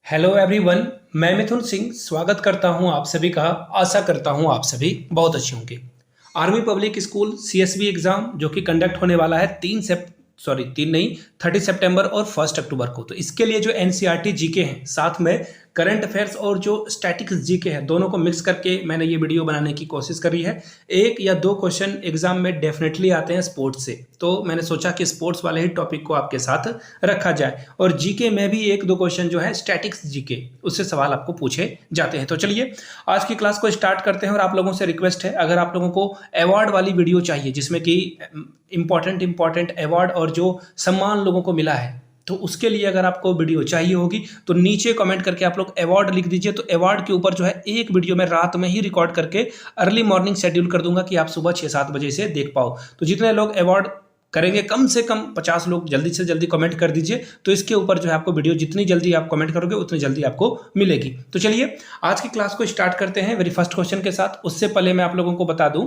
Hello everyone. मैं मिथुन सिंह स्वागत करता हूं आप सभी का। आशा करता हूं आप सभी बहुत अच्छे होंगे। Army public school CSB exam जो कि कंडक्ट होने वाला है 30 सितंबर और 1 अक्टूबर को। तो इसके लिए जो एनसीईआरटी जीके हैं, साथ में करंट अफेयर्स और जो स्टैटिक्स जीके है, दोनों को मिक्स करके मैंने ये वीडियो बनाने की कोशिश करी है। एक या दो क्वेश्चन एग्जाम में डेफिनेटली आते हैं स्पोर्ट्स से, तो मैंने सोचा कि स्पोर्ट्स वाले ही टॉपिक को आपके साथ रखा जाए। और जीके में भी एक दो क्वेश्चन जो है स्टैटिक्स जीके, उससे सवाल आपको पूछे जाते हैं। तो चलिए आज की क्लास को स्टार्ट करते हैं। और आप लोगों से रिक्वेस्ट है, अगर आप लोगों को अवार्ड वाली वीडियो चाहिए जिसमें कि इंपॉर्टेंट अवार्ड और जो सम्मान लोगों को मिला है, तो उसके लिए अगर आपको वीडियो चाहिए होगी तो नीचे कमेंट करके आप लोग अवार्ड लिख दीजिए। तो अवार्ड के ऊपर जो है एक वीडियो मैं रात में ही रिकॉर्ड करके अर्ली मॉर्निंग शेड्यूल कर दूंगा कि आप सुबह 6-7 बजे से देख पाओ। तो जितने लोग अवार्ड करेंगे, कम से कम 50 लोग जल्दी से जल्दी कमेंट कर दीजिए। तो इसके ऊपर जो है आपको वीडियो जितनी जल्दी आप कमेंट करोगे उतनी जल्दी आपको मिलेगी। तो चलिए आज की क्लास को स्टार्ट करते हैं वेरी फर्स्ट क्वेश्चन के साथ। उससे पहले मैं आप लोगों को बता दूं,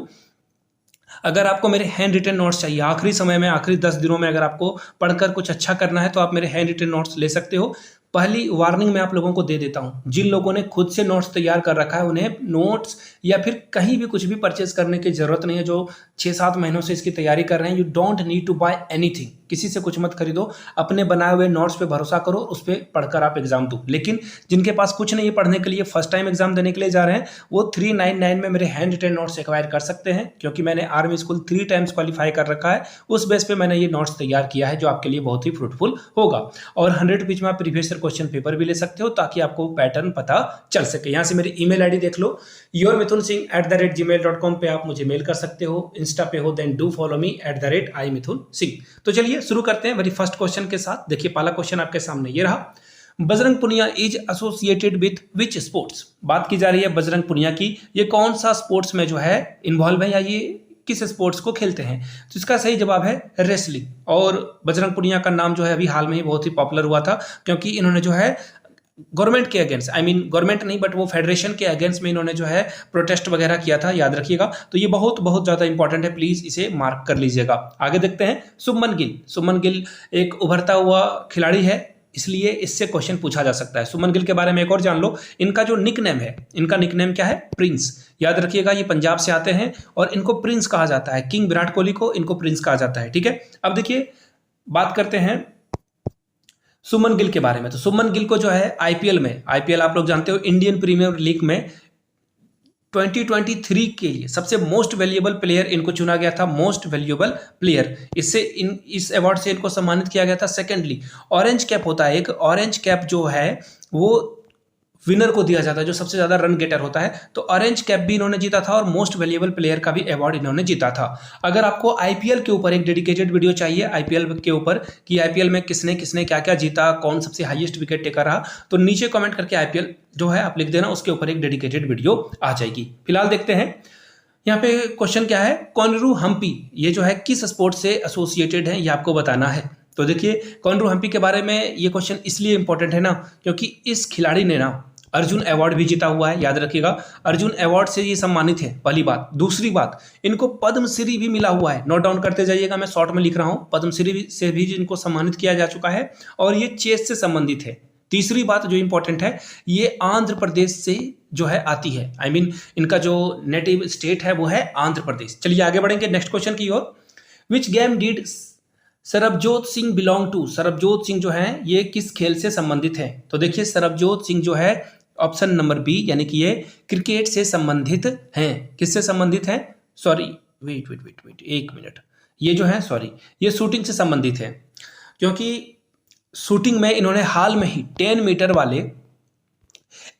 अगर आपको मेरे हैंड रिटन नोट्स चाहिए आखिरी समय में, आखिरी 10 दिनों में अगर आपको पढ़कर कुछ अच्छा करना है तो आप मेरे हैंड रिटन नोट्स ले सकते हो। पहली वार्निंग मैं आप लोगों को दे देता हूं, जिन लोगों ने खुद से नोट्स तैयार कर रखा है उन्हें नोट्स या फिर कहीं भी कुछ भी परचेज करने की जरूरत नहीं है। जो 6-7 महीनों से इसकी तैयारी कर रहे हैं, you don't need to buy anything. किसी से कुछ मत खरीदो, अपने बनाए हुए नोट्स पे भरोसा करो, उस पर पढ़कर आप एग्जाम दो। लेकिन जिनके पास कुछ नहीं है पढ़ने के लिए, फर्स्ट टाइम एग्जाम देने के लिए जा रहे हैं, वो 399 में मेरे हैंड रिटन नोट्स एक्वायर कर सकते हैं, क्योंकि मैंने आर्मी स्कूल 3 टाइम्स क्वालिफाई कर रखा है। उस बेस पे मैंने ये नोट्स तैयार किया है जो आपके लिए बहुत ही फ्रूटफुल होगा। और 100 रुपीज में आप प्रीवियस ईयर क्वेश्चन पेपर भी ले सकते हो, ताकि आपको पैटर्न पता चल सके। यहाँ से मेरी ईमेल आईडी देख लो, yourmithunSingh@gmail.com पे आप मुझे मेल कर सकते हो। इंस्टा पे हो then do follow me @iMithunSingh। तो चलिए शुरू करते हैं वेरी फर्स्ट क्वेश्चन के साथ। देखिए पहला क्वेश्चन आपके सामने ये रहा, Bajrang Punia is associated with which sports. बात की जा रही है बजरंग पुनिया की, ये कौन सा स्पोर्ट्स में जो है इन्वॉल्व है या ये किस स्पोर्ट्स को खेलते हैं। तो इसका सही जवाब है रेसलिंग। और बजरंग पुनिया का नाम जो है अभी हाल में ही बहुत ही पॉपुलर हुआ था, क्योंकि इन्होंने जो है गवर्नमेंट के अगेंस्ट, गवर्नमेंट नहीं बट वो फेडरेशन के अगेंस्ट में इन्होंने जो है प्रोटेस्ट वगैरह किया था, याद रखिएगा। तो ये बहुत बहुत ज़्यादा इंपॉर्टेंट है, प्लीज़ इसे मार्क कर लीजिएगा। आगे देखते हैं शुभमन गिल। शुभमन गिल एक उभरता हुआ खिलाड़ी है, इसलिए इससे क्वेश्चन पूछा जा सकता है। शुभमन गिल के बारे में एक और जान लो, इनका जो निक नेम है, इनका निक नेम क्या है? प्रिंस। याद रखिएगा, ये पंजाब से आते हैं और इनको प्रिंस कहा जाता है। किंग विराट कोहली को इनको प्रिंस कहा जाता है, ठीक है। अब देखिए बात करते हैं सुमन गिल के बारे में। तो सुमन गिल को जो है आईपीएल आप लोग जानते हो, इंडियन प्रीमियर लीग में 2023 के लिए सबसे मोस्ट वैल्यूएबल प्लेयर इनको चुना गया था, मोस्ट वैल्यूएबल प्लेयर। इस अवार्ड से इनको सम्मानित किया गया था। सेकेंडली ऑरेंज कैप होता है एक, ऑरेंज कैप जो है वो विनर को दिया जाता है, जो सबसे ज्यादा रन गेटर होता है। तो ऑरेंज कैप भी इन्होंने जीता था और मोस्ट वैल्यूएबल प्लेयर का भी अवार्ड इन्होंने जीता था। अगर आपको आईपीएल के ऊपर एक डेडिकेटेड वीडियो चाहिए, आईपीएल के ऊपर कि आईपीएल में किसने किसने क्या क्या जीता, कौन सबसे हाईएस्ट विकेट टेकर रहा, तो नीचे कमेंट करके आईपीएल जो है आप लिख देना, उसके ऊपर एक डेडिकेटेड वीडियो आ जाएगी। फिलहाल देखते हैं यहाँ पे क्वेश्चन क्या है, कॉनरू हम्पी ये जो है किस स्पोर्ट से एसोसिएटेड है, ये आपको बताना है। तो देखिए कॉनरू हम्पी के बारे में ये क्वेश्चन इसलिए इंपॉर्टेंट है ना, क्योंकि इस खिलाड़ी ने ना अर्जुन अवार्ड भी जीता हुआ है, याद रखिएगा। अर्जुन अवार्ड से ये सम्मानित है, पहली बात। दूसरी बात, इनको पद्मश्री भी मिला हुआ है, नोट डाउन करते जाइएगा, मैं शॉर्ट में लिख रहा हूँ। पद्मश्री से भी इनको सम्मानित किया जा चुका है और ये चेस से संबंधित है। तीसरी बात जो इंपॉर्टेंट है, ये आंध्र प्रदेश से जो है आती है, इनका जो नेटिव स्टेट है वो है आंध्र प्रदेश। चलिए आगे बढ़ेंगे नेक्स्ट क्वेश्चन की ओर। Which game did Sarabjot Singh belong to. Sarabjot Singh जो है ये किस खेल से संबंधित है। तो देखिए सरबजोत सिंह जो है ऑप्शन नंबर बी, यानी कि ये क्रिकेट से संबंधित हैं। किससे संबंधित हैं? सॉरी वेट एक मिनट, ये जो है ये शूटिंग से संबंधित है, क्योंकि शूटिंग में इन्होंने हाल में ही 10 मीटर वाले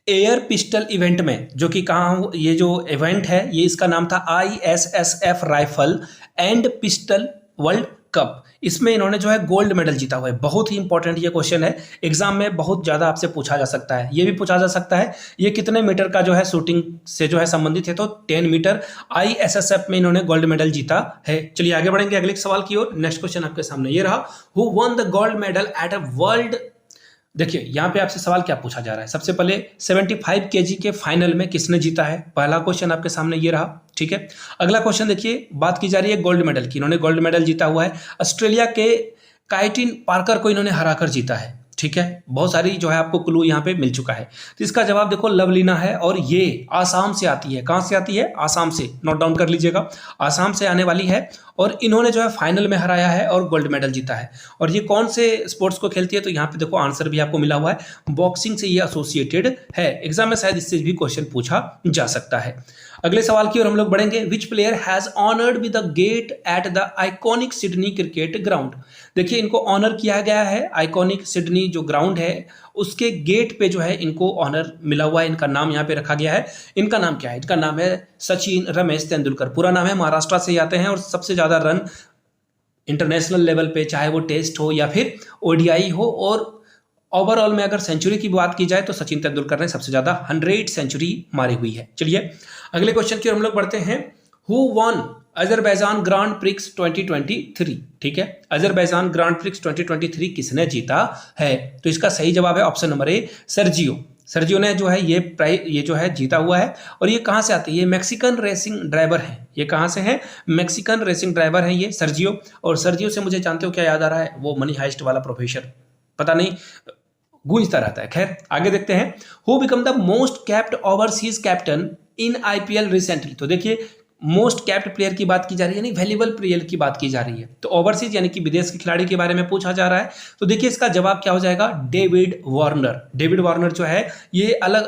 एयर पिस्टल इवेंट में, जो कि कहाँ, ये जो इवेंट है ये इसका नाम था ISSF rifle and pistol world cup, इसमें इन्होंने जो है गोल्ड मेडल जीता हुआ है। बहुत ही इंपॉर्टेंट ये क्वेश्चन है, एग्जाम में बहुत ज़्यादा आपसे पूछा जा सकता है। ये भी पूछा जा सकता है ये कितने मीटर का जो है शूटिंग से जो है संबंधित है, तो 10 मीटर ISSF में इन्होंने गोल्ड मेडल जीता है। चलिए आगे बढ़ेंगे अगले सवाल की ओर। नेक्स्ट क्वेश्चन आपके सामने ये रहा, who one the gold medal at a world. देखिए यहाँ पे आपसे सवाल क्या पूछा जा रहा है, सबसे पहले 75 केजी के फाइनल में किसने जीता है, पहला क्वेश्चन आपके सामने ये रहा, ठीक है। अगला क्वेश्चन देखिए, बात की जा रही है गोल्ड मेडल की, इन्होंने गोल्ड मेडल जीता हुआ है, ऑस्ट्रेलिया के काइटिन पार्कर को इन्होंने हराकर जीता है, ठीक है, बहुत सारी जो है आपको क्लू यहाँ पे मिल चुका है। तो इसका जवाब देखो लवलीना है और ये आसाम से आती है। कहाँ से आती है? आसाम से, नोट डाउन कर लीजिएगा, आसाम से आने वाली है और इन्होंने जो है फाइनल में हराया है और गोल्ड मेडल जीता है। और ये कौन से स्पोर्ट्स को खेलती है? तो यहाँ पे देखो आंसर भी आपको मिला हुआ है, बॉक्सिंग से ये एसोसिएटेड है। एग्जाम में शायद इससे भी क्वेश्चन पूछा जा सकता है। अगले सवाल की ओर हम लोग बढ़ेंगे। Which player has honoured with the gate at the iconic Sydney cricket ground. देखिए इनको ऑनर किया गया है, आइकॉनिक सिडनी जो ग्राउंड है उसके गेट पे जो है इनको ऑनर मिला हुआ है, इनका नाम यहाँ पे रखा गया है। इनका नाम क्या है? इनका नाम है सचिन रमेश तेंदुलकर। पूरा नाम है, महाराष्ट्र से आते हैं और सबसे ज्यादा रन इंटरनेशनल लेवल पे, चाहे वो टेस्ट हो या फिर ओडीआई हो, और ओवरऑल में अगर सेंचुरी की बात की जाए तो सचिन तेंदुलकर ने सबसे ज्यादा 100 सेंचुरी मारी हुई है। चलिए अगले क्वेश्चन की ओर हम लोग बढ़ते हैं। Who won Azerbaijan grand prix 2023? ठीक है, अजरबैजान ग्रांड प्रिक्स 2023 किसने जीता है? तो इसका सही जवाब है option number A, Sergio. Sergio ने जो है ये जो है जीता हुआ है। और ये कहाँ से आती है? ये मैक्सिकन रेसिंग ड्राइवर है। ये कहाँ से है? मैक्सिकन रेसिंग ड्राइवर है ये सर्जियो। और सर्जियो से मुझे जानते हो क्या याद आ रहा है? वो मनी हाइस्ट वाला प्रोफेसर, पता नहीं गूंजता रहता है। खैर आगे देखते हैं। Who become the most capped overseas captain in IPL recently? तो देखिए मोस्ट कैप्ड प्लेयर की बात की जा रही है, यानी वैल्यूएबल प्लेयर की बात की जा रही है। तो ओवरसीज यानी कि विदेश के खिलाड़ी के बारे में पूछा जा रहा है। तो देखिए इसका जवाब क्या हो जाएगा? David Warner. डेविड वार्नर जो है ये अलग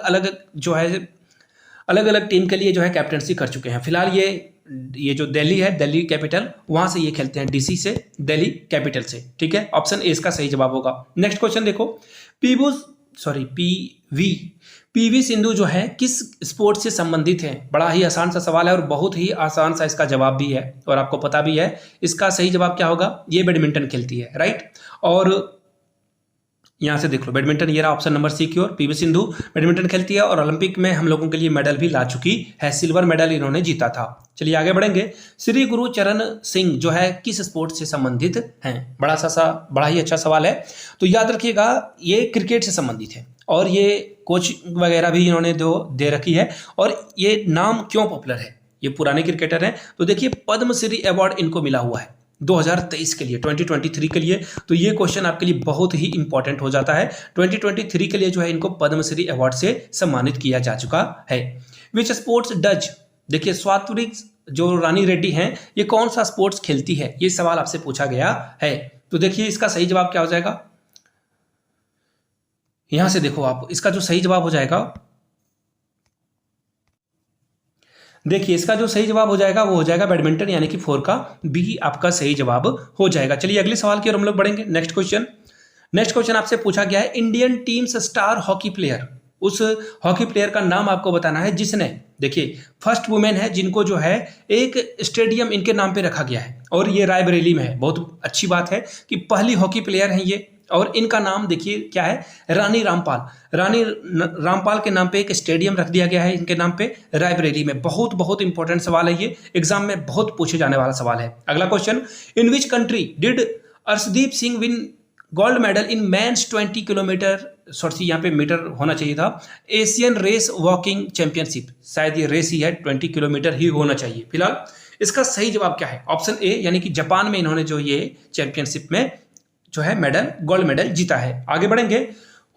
अलग टीम के लिए जो है कैप्टनसी कर चुके हैं। फिलहाल ये जो दिल्ली है, दिल्ली कैपिटल, वहां से ये खेलते हैं, डीसी से, दिल्ली कैपिटल से। ठीक है, ऑप्शन ए इसका सही जवाब होगा। नेक्स्ट क्वेश्चन देखो। पीवी सिंधु जो है किस स्पोर्ट से संबंधित है? बड़ा ही आसान सा सवाल है और बहुत ही आसान सा इसका जवाब भी है और आपको पता भी है। इसका सही जवाब क्या होगा? ये बैडमिंटन खेलती है, राइट। और यहां से देख लो बैडमिंटन, ये रहा ऑप्शन नंबर सी की ओर। पीवी सिंधु बैडमिंटन खेलती है और ओलंपिक में हम लोगों के लिए मेडल भी ला चुकी है, सिल्वर मेडल इन्होंने जीता था। चलिए आगे बढ़ेंगे। श्री गुरु चरण सिंह जो है किस स्पोर्ट से संबंधित हैं? बड़ा ही अच्छा सवाल है। तो याद रखिएगा ये क्रिकेट से संबंधित है और ये कोच वगैरह भी इन्होंने दे रखी है। और ये नाम क्यों पॉपुलर है? ये पुराने क्रिकेटर हैं। तो देखिए पद्मश्री अवार्ड इनको मिला हुआ है 2023 के लिए, 2023 के लिए। तो ये क्वेश्चन आपके लिए बहुत ही इंपॉर्टेंट हो जाता है। 2023 के लिए जो है इनको पद्मश्री अवार्ड से सम्मानित किया जा चुका है। विच स्पोर्ट्स डज? देखिए स्वात्विक जो रानी रेड्डी हैं ये कौन सा स्पोर्ट्स खेलती है? ये सवाल आपसे पूछा गया है। तो देखिए इसका सही जवाब क्या हो जाएगा? यहां से देखो आप, इसका जो सही जवाब हो जाएगा, देखिए इसका जो सही जवाब हो जाएगा वो हो जाएगा बैडमिंटन, यानी कि 4 का बी आपका सही जवाब हो जाएगा। चलिए अगले सवाल की ओर हम लोग बढ़ेंगे। नेक्स्ट क्वेश्चन आपसे पूछा गया है Indian teams star hockey player. उस हॉकी प्लेयर का नाम आपको बताना है जिसने, देखिए फर्स्ट वुमेन है जिनको जो है एक स्टेडियम इनके नाम पे रखा गया है और ये रायबरेली में है। बहुत अच्छी बात है कि पहली हॉकी प्लेयर है ये। और इनका नाम देखिए क्या है? रानी रामपाल। रानी रामपाल के नाम पे एक स्टेडियम रख दिया गया है इनके नाम पे रायबरेली में। बहुत इंपॉर्टेंट सवाल है ये, एग्जाम में बहुत पूछे जाने वाला सवाल है। अगला question, in which country did Arshdeep Singh win gold medal in men's 20 kilometre, sorry यहाँ पे मीटर होना चाहिए था, एशियन रेस वॉकिंग चैंपियनशिप। शायद ये रेस ही है, 20 किलोमीटर ही होना चाहिए। फिलहाल इसका सही जवाब क्या है? ऑप्शन ए, यानी कि जापान में इन्होंने जो ये चैंपियनशिप में जो है गोल्ड मेडल जीता है। आगे बढ़ेंगे।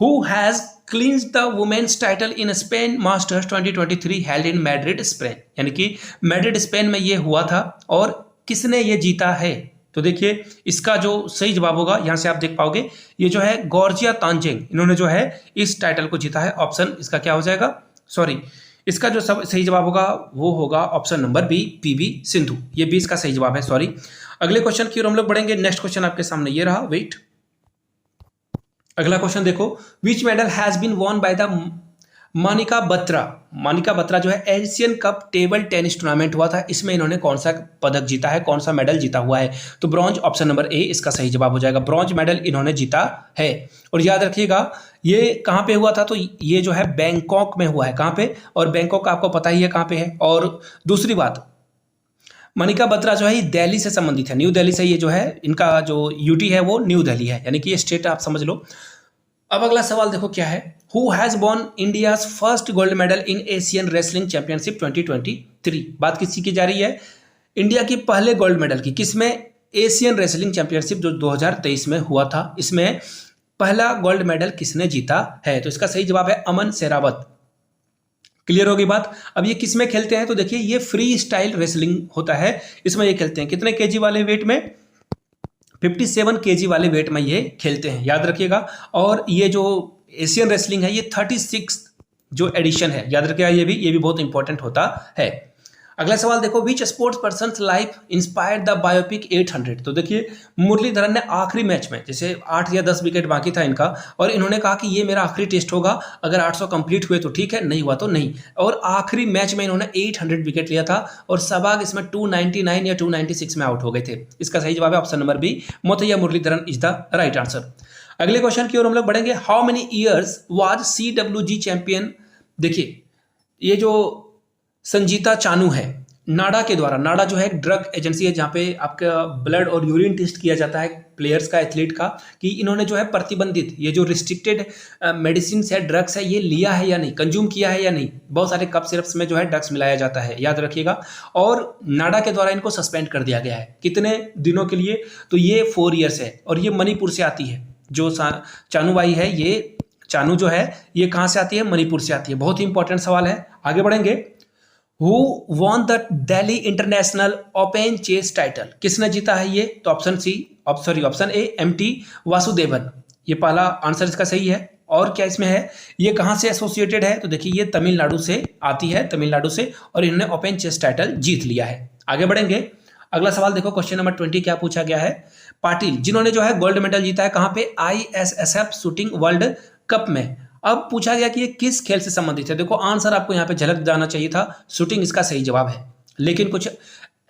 Who has cleansed the women's title in Spain Masters 2023 held in Madrid Spain? यानी कि मैड्रिड स्पेन में ये हुआ था और किसने ये जीता है? तो देखिए इसका जो सही जवाब होगा, यहां से आप देख पाओगे, ये जो है गॉर्जिया तांजेंग, इन्होंने जो है इस टाइटल को जीता है। ऑप्शन इसका क्या हो जाएगा? सॉरी, इसका जो सही जवाब होगा वो होगा option number B, PV Sindhu. ये बी इसका सही जवाब है, सॉरी। अगले क्वेश्चन की ओर हम लोग बढ़ेंगे। नेक्स्ट क्वेश्चन आपके सामने ये रहा, वेट। अगला क्वेश्चन देखो, which medal has been won by the Manika Batra? Manika Batra जो है Asian cup table tennis tournament हुआ था, इसमें इन्होंने कौन सा पदक जीता है, कौन सा मेडल जीता हुआ है? तो ब्रॉन्ज, ऑप्शन नंबर ए इसका सही जवाब हो जाएगा। ब्रॉन्ज मेडल इन्होंने जीता है। और याद रखिएगा ये कहाँ पे हुआ था? तो ये जो है बैंकॉक में हुआ है। कहाँ पे? और बैंकॉक आपको पता ही है कहाँ पे है। और दूसरी बात, मनिका बत्रा जो है दिल्ली से संबंधित है, न्यू दिल्ली से। ये जो है इनका जो यूटी है वो न्यू दिल्ली है, यानी कि ये स्टेट आप समझ लो। अब अगला सवाल देखो क्या है। Who has won India's first gold medal in Asian wrestling championship 2023? बात किसी की जा रही है? इंडिया की पहले गोल्ड मेडल की, किसमें? एशियन रेसलिंग चैंपियनशिप जो 2023 में हुआ था। इसमें पहला गोल्ड मेडल किसने जीता है? तो इसका सही जवाब है अमन सेरावत। क्लियर होगी बात। अब ये किस में खेलते हैं? तो देखिए ये फ्री स्टाइल रेसलिंग होता है, इसमें ये खेलते हैं। कितने केजी वाले वेट में? 57 केजी वाले वेट में ये खेलते हैं, याद रखिएगा। और ये जो एशियन रेसलिंग है ये 36 जो एडिशन है, याद रखिएगा। ये भी बहुत इंपॉर्टेंट होता है। अगला सवाल देखो, विच sports person life inspired the biopic 800? तो देखिए मुरलीधरन ने आखिरी मैच में, जैसे 8 या 10 विकेट बाकी था इनका, और इन्होंने कहा कि ये मेरा आखिरी टेस्ट होगा, अगर 800 कंप्लीट हुए तो ठीक है, नहीं हुआ तो नहीं। और आखिरी मैच में इन्होंने 800 विकेट लिया था और सहवाग इसमें 299 या 296 में आउट हो गए थे। इसका सही जवाब है option number B, Muttiah Muralitharan is the right answer. अगले क्वेश्चन की ओर हम लोग बढ़ेंगे। How many years was CWG champion? देखिए ये जो संजीता चानू है, नाडा के द्वारा, नाडा जो है एक ड्रग एजेंसी है जहाँ पे आपका ब्लड और यूरिन टेस्ट किया जाता है प्लेयर्स का, एथलीट का, कि इन्होंने जो है प्रतिबंधित ये जो रिस्ट्रिक्टेड मेडिसिन है, ड्रग्स है, ये लिया है या नहीं, कंज्यूम किया है या नहीं। बहुत सारे कप सिरप्स में जो है ड्रग्स मिलाया जाता है, याद रखिएगा। और नाडा के द्वारा इनको सस्पेंड कर दिया गया है। कितने दिनों के लिए? तो ये 4 ईयर्स है और ये मणिपुर से आती है। जो चानूबाई है, ये चानू जो है ये कहाँ से आती है? मणिपुर से आती है। बहुत ही इंपॉर्टेंट सवाल है, आगे बढ़ेंगे। Who won the Delhi International Open Chess title? किसने जीता है ये? तो ऑप्शन ए MT वासुदेवन। ये पहला आंसर इसका सही है। और क्या इसमें है? ये कहाँ से एसोसिएटेड है? तो देखिए ये तमिलनाडु से आती है, तमिलनाडु से, और इन्होंने ओपन चेस टाइटल जीत लिया है। आगे बढ़ेंगे। अगला सवाल देखो, क्वेश्चन नंबर 20 क्या पूछा गया है? पाटिल जिन्होंने जो है गोल्ड मेडल जीता है कहाँ पे? ISSF शूटिंग वर्ल्ड कप में। अब पूछा गया कि ये किस खेल से संबंधित है। देखो आंसर आपको यहाँ पे झलक जाना चाहिए था, शूटिंग इसका सही जवाब है, लेकिन कुछ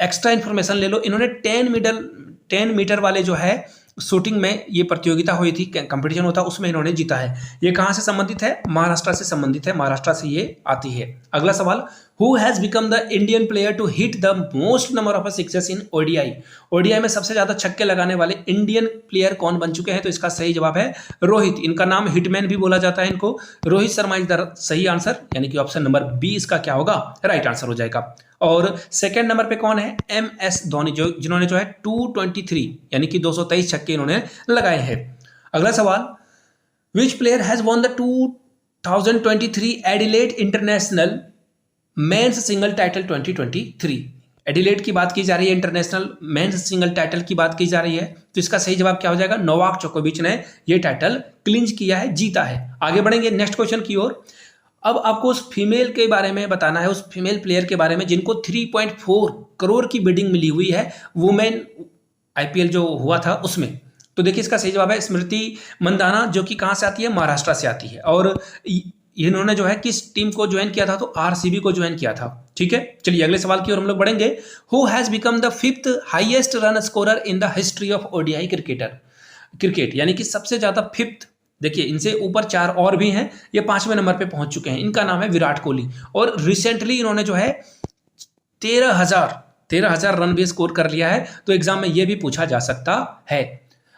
एक्स्ट्रा इन्फॉर्मेशन ले लो। इन्होंने 10 मीटर वाले जो है शूटिंग में ये प्रतियोगिता हुई थी, कंपटीशन होता, उसमें इन्होंने जीता है। ये कहाँ से संबंधित है? महाराष्ट्र से संबंधित है, महाराष्ट्र से ये आती है। अगला सवाल, who has become the Indian player to hit the most number of sixes in ODI? ODI में सबसे ज्यादा छक्के लगाने वाले इंडियन प्लेयर कौन बन चुके हैं? तो इसका सही जवाब है रोहित। इनका नाम हिटमैन भी बोला जाता है इनको। रोहित शर्मा इज द सही आंसर, यानी कि ऑप्शन नंबर बी इसका क्या होगा? राइट आंसर हो जाएगा। और सेकंड नंबर पे कौन है? MS धोनी, जिन्होंने जो है 223 यानी कि 223 छक्के इन्होंने लगाए हैं। अगला सवाल, विच player has won the 2023 Adelaide international men's single title 2023? Adelaide की बात की जा रही है, इंटरनेशनल मेंस सिंगल टाइटल की बात की जा रही है, तो इसका सही जवाब क्या हो जाएगा? नोवाक जोकोविच ने ये टाइटल क्लिंच किया है, जीता है। आगे बढ़ेंगे नेक्स्ट क्वेश्चन की ओर। अब आपको उस फीमेल के बारे में बताना है, उस फीमेल प्लेयर के बारे में जिनको 3.4 करोड़ की बिडिंग मिली हुई है वुमेन IPL जो हुआ था उसमें। तो देखिए इसका सही जवाब है स्मृति मंदाना, जो कि कहाँ से आती है? महाराष्ट्र से आती है। और इन्होंने जो है किस टीम को ज्वाइन किया था? तो RCB को ज्वाइन किया था। ठीक है, चलिए अगले सवाल की ओर हम लोग बढ़ेंगे। Who has become the 5th highest run scorer in the history of ODI cricket, यानी कि सबसे ज्यादा 5th। देखिए इनसे ऊपर 4 और भी हैं, ये 5वें नंबर पे पहुंच चुके हैं। इनका नाम है विराट कोहली, और रिसेंटली इन्होंने जो है 13,000 रन भी स्कोर कर लिया है। तो एग्जाम में ये भी पूछा जा सकता है।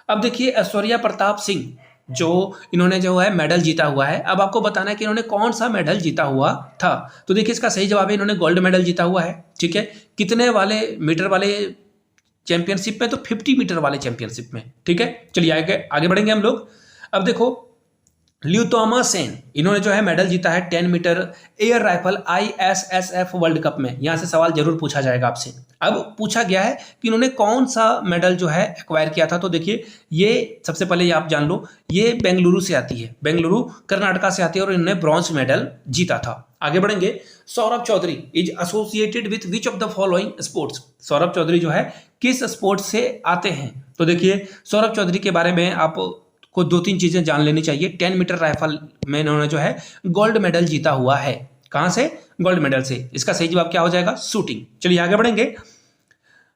अब देखिए ऐश्वर्या प्रताप सिंह, जो इन्होंने जो है मेडल जीता हुआ है। अब आपको बताना है कि इन्होंने कौन सा मेडल जीता हुआ था। तो देखिए इसका सही जवाब है इन्होंने गोल्ड मेडल जीता हुआ है। ठीक है, कितने वाले मीटर वाले चैंपियनशिप में? तो 50 मीटर वाले चैंपियनशिप में। ठीक है, चलिए आगे बढ़ेंगे हम लोग। अब देखो ल्यूतोमा सेन, इन्होंने जो है मेडल जीता है 10 metre air rifle ISSF world cup में। यहां से सवाल जरूर पूछा जाएगा आपसे। अब पूछा गया है कि इन्होंने कौन सा मेडल जो है एक्वायर किया था। तो देखिए ये सबसे पहले ये आप जान लो, ये बेंगलुरु से आती है, बेंगलुरु कर्नाटका से आती है, और इन्होंने ब्रॉन्ज मेडल जीता था। आगे बढ़ेंगे। Saurabh Chaudhary is associated with which of the following sports? Saurabh Chaudhary जो है किस स्पोर्ट्स से आते हैं? तो देखिए सौरभ चौधरी के बारे में आप को 2-3 चीजें जान लेनी चाहिए। 10 मीटर राइफल में इन्होंने जो है गोल्ड मेडल जीता हुआ है। कहां से? गोल्ड मेडल से। इसका सही जवाब क्या हो जाएगा? शूटिंग। चलिए आगे बढ़ेंगे।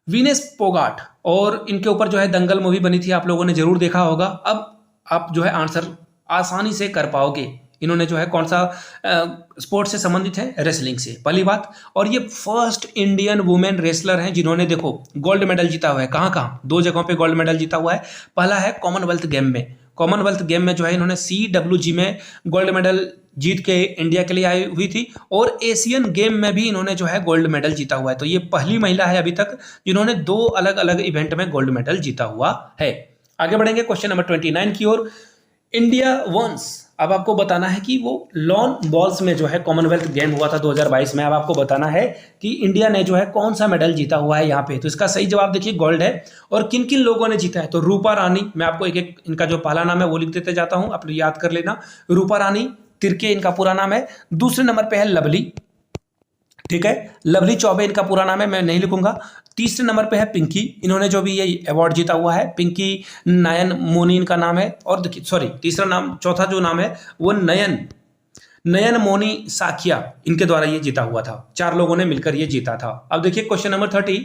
विनेश फोगाट, और इनके ऊपर जो है दंगल मूवी बनी थी, आप लोगों ने जरूर देखा होगा। अब आप जो है आंसर आसानी से कर पाओगे। इन्होंने जो है कौन सा स्पोर्ट्स से संबंधित है? रेसलिंग से, पहली बात। और ये फर्स्ट इंडियन वुमेन रेसलर हैं जिन्होंने देखो गोल्ड मेडल जीता हुआ है। कहाँ कहाँ? 2 जगहों पे गोल्ड मेडल जीता हुआ है। पहला है कॉमनवेल्थ गेम में, कॉमनवेल्थ गेम में जो है इन्होंने CWG में गोल्ड मेडल जीत के इंडिया के लिए आई हुई थी, और एशियन गेम में भी इन्होंने जो है गोल्ड मेडल जीता हुआ है। तो ये पहली महिला है अभी तक जिन्होंने 2 अलग अलग इवेंट में गोल्ड मेडल जीता हुआ है। आगे बढ़ेंगे क्वेश्चन नंबर 29 की ओर। इंडिया वंस, अब आपको बताना है कि वो लॉन बॉल्स में जो है कॉमनवेल्थ गेम हुआ था 2022 में। अब आपको बताना है कि इंडिया ने जो है कौन सा मेडल जीता हुआ है यहाँ पे। तो इसका सही जवाब देखिए गोल्ड है। और किन किन लोगों ने जीता है, तो रूपा रानी, मैं आपको एक एक इनका जो पहला नाम है वो लिख देते जाता हूँ, आप याद कर लेना। रूपा रानी तिर्के इनका पूरा नाम है। दूसरे नंबर पे है लवली, ठीक है, लवली चौबे इनका पूरा नाम है, मैं नहीं लिखूंगा। तीसरे नंबर पे है पिंकी, इन्होंने जो भी ये अवार्ड जीता हुआ है, पिंकी नयन मोनी इनका नाम है। और देखिए सॉरी, तीसरा नाम, चौथा जो नाम है वो नयन मोनी साकिया, इनके द्वारा ये जीता हुआ था। 4 लोगों ने मिलकर ये जीता था। अब देखिए question number 30,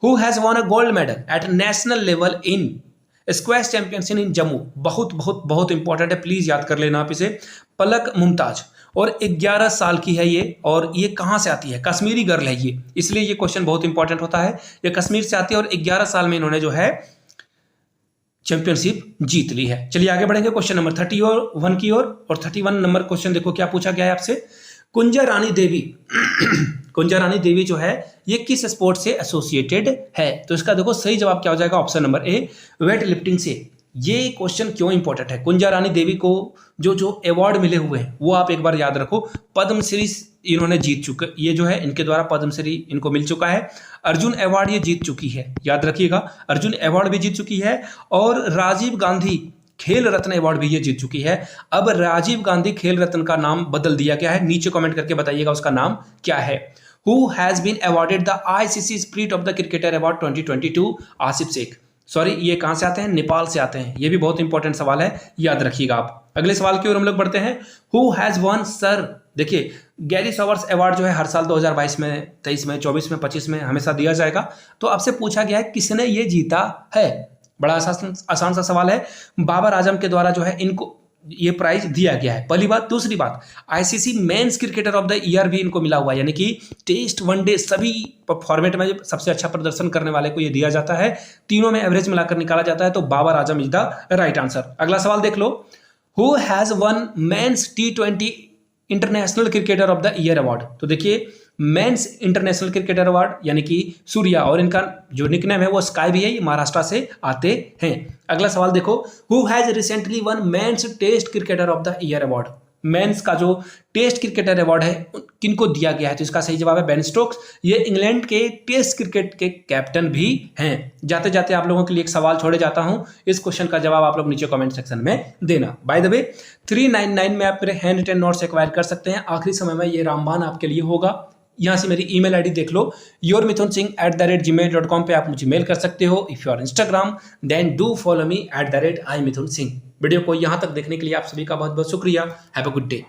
who has won a gold medal at national level in squash championship इन जम्मू। बहुत बहुत बहुत इंपॉर्टेंट है, प्लीज याद कर लेना आप इसे। पलक मुमताज, और 11 साल की है ये, और ये कहाँ से आती है, कश्मीरी गर्ल है ये, इसलिए ये क्वेश्चन बहुत इंपॉर्टेंट होता है। ये कश्मीर से आती है और 11 साल में इन्होंने जो है चैंपियनशिप जीत ली है। चलिए आगे बढ़ेंगे क्वेश्चन नंबर 31 की ओर। और 31 नंबर क्वेश्चन देखो क्या पूछा गया है आपसे। कुंजा रानी देवी कुंजा रानी देवी जो है ये किस स्पोर्ट से एसोसिएटेड है, तो इसका देखो सही जवाब क्या हो जाएगा, option number A, weight lifting से। ये क्वेश्चन क्यों इंपॉर्टेंट है, कुंजा रानी देवी को जो जो अवार्ड मिले हुए हैं वो आप एक बार याद रखो। पद्मश्री इन्होंने जीत चुके, ये जो है इनके द्वारा पद्मश्री इनको मिल चुका है। अर्जुन अवार्ड ये जीत चुकी है, याद रखिएगा, अर्जुन अवार्ड भी जीत चुकी है। और राजीव गांधी खेल रत्न अवार्ड भी ये जीत चुकी है। अब राजीव गांधी खेल रत्न का नाम बदल दिया गया है, नीचे कमेंट करके बताइएगा उसका नाम क्या है। Who has been awarded the ICC spirit of the cricketer award 2022, Asif Shaikh. Sorry, ये कहां से आते हैं, नेपाल से आते हैं। ये भी बहुत इंपॉर्टेंट सवाल है, याद रखिएगा आप। अगले सवाल की ओर हम लोग बढ़ते हैं। हु हैज वन सर, देखिए गैरी सॉवर्स अवार्ड जो है हर साल 2022 में, 23 में, 24 में, 25 में हमेशा दिया जाएगा। तो आपसे पूछा गया है किसने ये जीता है, बड़ा आसान सा सवाल है। बाबर आजम के द्वारा जो है इनको ये प्राइज दिया गया है, पहली बात। दूसरी बात, ICC men's cricketer of the year भी इनको मिला हुआ है, यानी कि टेस्ट, वनडे सभी फॉर्मेट में सबसे अच्छा प्रदर्शन करने वाले को ये दिया जाता है। तीनों में एवरेज मिलाकर निकाला जाता है, तो Babar Azam is the right answer. अगला सवाल देख लो। Who has won men's T20 international cricketer of the year award, तो देखिए मेंस इंटरनेशनल क्रिकेटर अवार्ड यानी कि सूर्या, और इनका जो निकनेम है वो स्काई भी है, ये महाराष्ट्र से आते हैं। अगला सवाल देखो। Who has recently won men's test cricketer of the year award, men's का जो टेस्ट क्रिकेटर अवार्ड है किनको दिया गया है, तो इसका सही जवाब है बेन स्टोक्स। ये इंग्लैंड के टेस्ट क्रिकेट के कैप्टन भी हैं। जाते जाते आप लोगों के लिए एक सवाल छोड़े जाता हूं, इस क्वेश्चन का जवाब आप लोग नीचे कमेंट सेक्शन में देना। बाय द वे 399 में आप मेरे हैंड रिटन नोट्स एक्वायर कर सकते हैं। आखिरी समय में ये रामबान आपके लिए होगा। यहाँ से मेरी ईमेल आईडी देख लो, yourmithunsingh@gmail.com पे आप मुझे मेल कर सकते हो। If you are Instagram then do follow me @imithunsingh। Video को यहाँ तक देखने के लिए आप सभी का बहुत बहुत शुक्रिया। Have a good day.